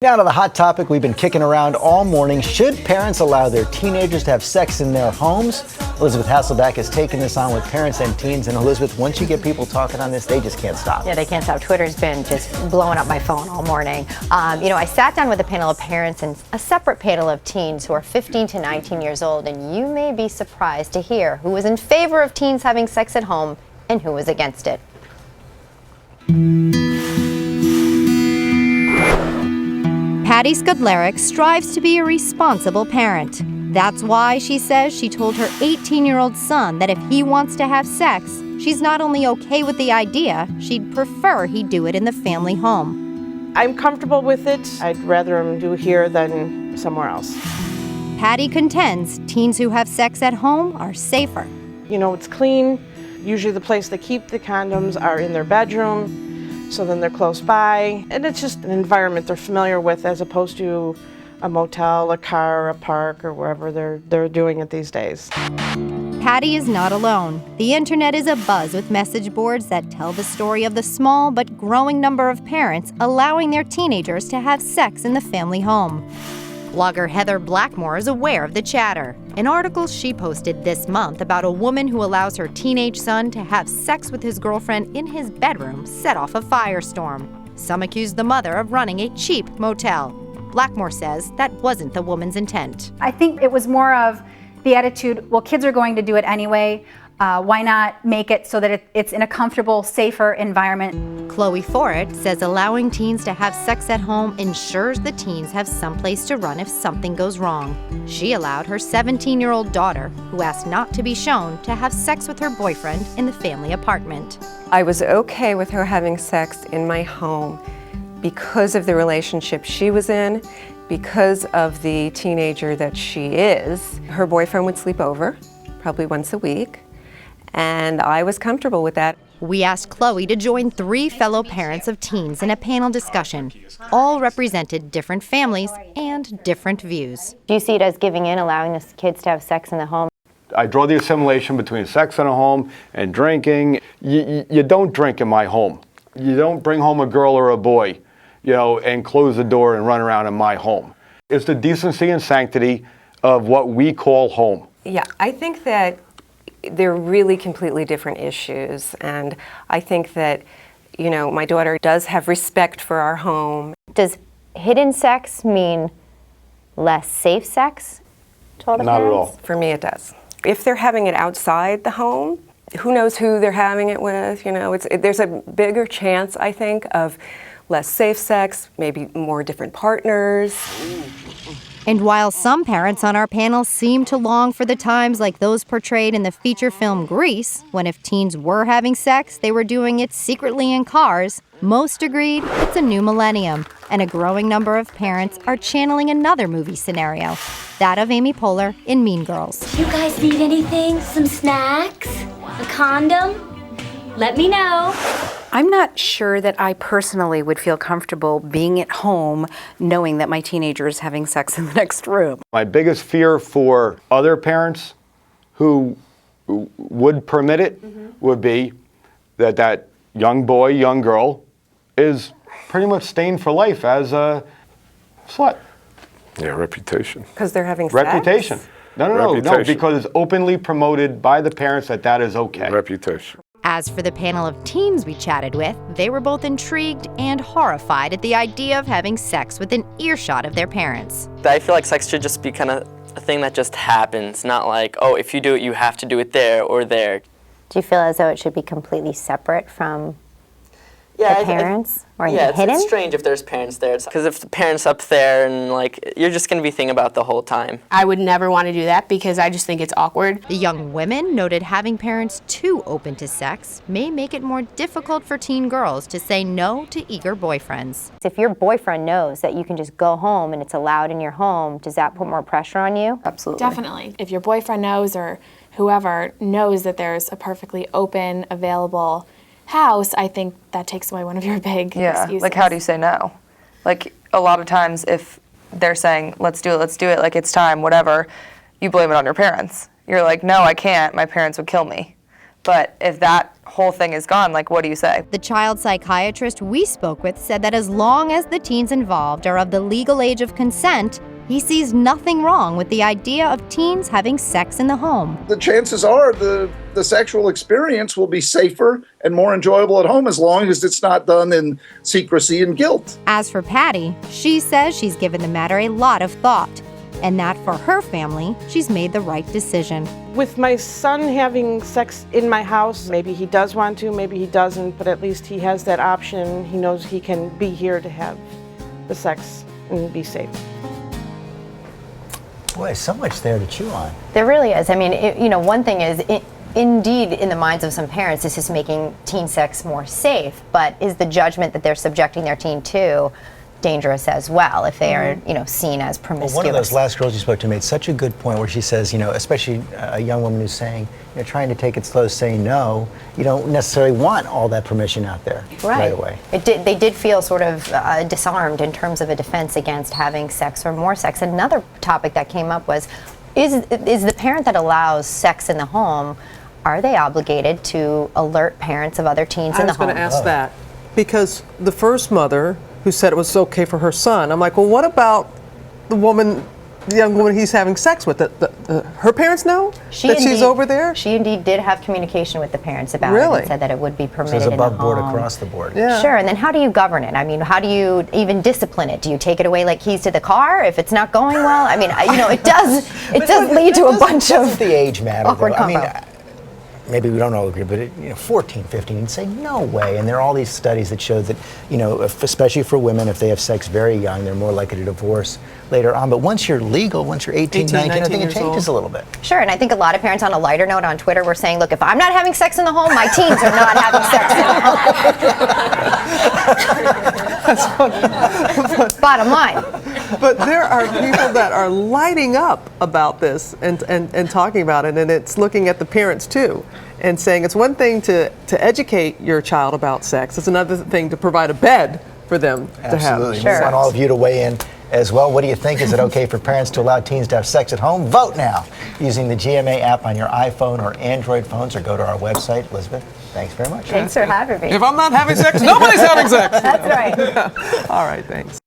Now to the hot topic we've been kicking around all morning. Should parents allow their teenagers to have sex in their homes? Elizabeth Hasselbeck has taken this on with parents and teens. And Elizabeth, once you get people talking on this, they just can't stop. Yeah, they can't stop. Twitter's been just blowing up my phone all morning. I sat down with a panel of parents and a separate panel of teens who are 15 to 19 years old. And you may be surprised to hear who was in favor of teens having sex at home and who was against it. Patty Skudlaric strives to be a responsible parent. That's why, she says, she told her 18-year-old son that if he wants to have sex, she's not only okay with the idea, she'd prefer he do it in the family home. I'm comfortable with it. I'd rather him do here than somewhere else. Patty contends teens who have sex at home are safer. You know, it's clean. Usually the place they keep the condoms are in their bedroom. So then they're close by, and it's just an environment they're familiar with as opposed to a motel, a car, a park, or wherever they're doing it these days. Patty is not alone. The internet is abuzz with message boards that tell the story of the small but growing number of parents allowing their teenagers to have sex in the family home. Blogger Heather Blackmore is aware of the chatter. An article she posted this month about a woman who allows her teenage son to have sex with his girlfriend in his bedroom set off a firestorm. Some accused the mother of running a cheap motel. Blackmore says that wasn't the woman's intent. I think it was more of the attitude, well, kids are going to do it anyway. Why not make it so that it's in a comfortable, safer environment? Chloe Forrett says allowing teens to have sex at home ensures the teens have someplace to run if something goes wrong. She allowed her 17-year-old daughter, who asked not to be shown, to have sex with her boyfriend in the family apartment. I was okay with her having sex in my home because of the relationship she was in, because of the teenager that she is. Her boyfriend would sleep over, probably once a week. And I was comfortable with that. We asked Chloe to join 3 fellow parents of teens in a panel discussion. All represented different families and different views. Do you see it as giving in, allowing the kids to have sex in the home? I draw the assimilation between sex in a home and drinking. You don't drink in my home. You don't bring home a girl or a boy, and close the door and run around in my home. It's the decency and sanctity of what we call home. Yeah, I think that they're really completely different issues, and I think that, my daughter does have respect for our home. Does hidden sex mean less safe sex to all the Not parents? at all. For me, it does. If they're having it outside the home, who knows who they're having it with, there's a bigger chance, I think, of less safe sex, maybe more different partners. And while some parents on our panel seem to long for the times like those portrayed in the feature film Grease, when if teens were having sex, they were doing it secretly in cars, most agreed it's a new millennium, and a growing number of parents are channeling another movie scenario, that of Amy Poehler in Mean Girls. You guys need anything? Some snacks? A condom? Let me know. I'm not sure that I personally would feel comfortable being at home knowing that my teenager is having sex in the next room. My biggest fear for other parents who would permit it would be that young boy, young girl is pretty much stained for life as a slut. Yeah, reputation. Because they're having Reputation. sex? No, because it's openly promoted by the parents that is okay. Reputation. As for the panel of teens we chatted with, they were both intrigued and horrified at the idea of having sex within earshot of their parents. I feel like sex should just be kind of a thing that just happens, not like, oh, if you do it, you have to do it there or there. Do you feel as though it should be completely separate from the parents? Or hidden? It's strange if there's parents there. Because if the parents up there and you're just going to be thinking about the whole time. I would never want to do that because I just think it's awkward. The young women noted having parents too open to sex may make it more difficult for teen girls to say no to eager boyfriends. If your boyfriend knows that you can just go home and it's allowed in your home, does that put more pressure on you? Absolutely. Definitely. If your boyfriend knows or whoever knows that there's a perfectly open, available house, I think that takes away one of your big excuses. Like how do you say no? Like a lot of times if they're saying, let's do it, like it's time, whatever, you blame it on your parents. You're like, no, I can't, my parents would kill me. But if that whole thing is gone, like, what do you say? The child psychiatrist we spoke with said that as long as the teens involved are of the legal age of consent, he sees nothing wrong with the idea of teens having sex in the home. The chances are the sexual experience will be safer and more enjoyable at home as long as it's not done in secrecy and guilt. As for Patty, she says she's given the matter a lot of thought, and that for her family, she's made the right decision. With my son having sex in my house, maybe he does want to, maybe he doesn't, but at least he has that option. He knows he can be here to have the sex and be safe. Boy, so much there to chew on. There really is. I mean, one thing is, indeed, in the minds of some parents, this is making teen sex more safe, but is the judgment that they're subjecting their teen to dangerous as well if they are, seen as promiscuous? Well, one of those last girls you spoke to made such a good point where she says, especially a young woman who's saying, trying to take it slow, saying no, you don't necessarily want all that permission out there right away. They did feel sort of disarmed in terms of a defense against having sex or more sex. Another topic that came up was, is the parent that allows sex in the home, are they obligated to alert parents of other teens in the home? I was going to ask that, because the first mother who said it was okay for her son, I'm like, well, what about the young woman he's having sex with? Her parents know that she's over there? She indeed did have communication with the parents about it and said that it would be permitted so it's in the above board home. Across the board. Yeah. Sure, and then how do you govern it? I mean, how do you even discipline it? Do you take it away like keys to the car if it's not going well? I mean, it does lead to a bunch of the age matter, awkward though. combo. I mean, maybe we don't all agree, but 14, 15, and say no way. And there are all these studies that show that, especially for women, if they have sex very young, they're more likely to divorce later on. But once you're legal, once you're 18, 19, I think it changes a little bit. Sure, and I think a lot of parents on a lighter note on Twitter were saying, look, if I'm not having sex in the home, my teens are not having sex in the home. Bottom line. But there are people that are lighting up about this and talking about it, and it's looking at the parents too and saying it's one thing to educate your child about sex, it's another thing to provide a bed for them to have. Absolutely. We want all of you to weigh in as well. What do you think? Is it okay for parents to allow teens to have sex at home? Vote now using the GMA app on your iPhone or Android phones, or go to our website. Elizabeth, thanks very much. Thanks for having me. If I'm not having sex, nobody's having sex. That's right. All right, thanks.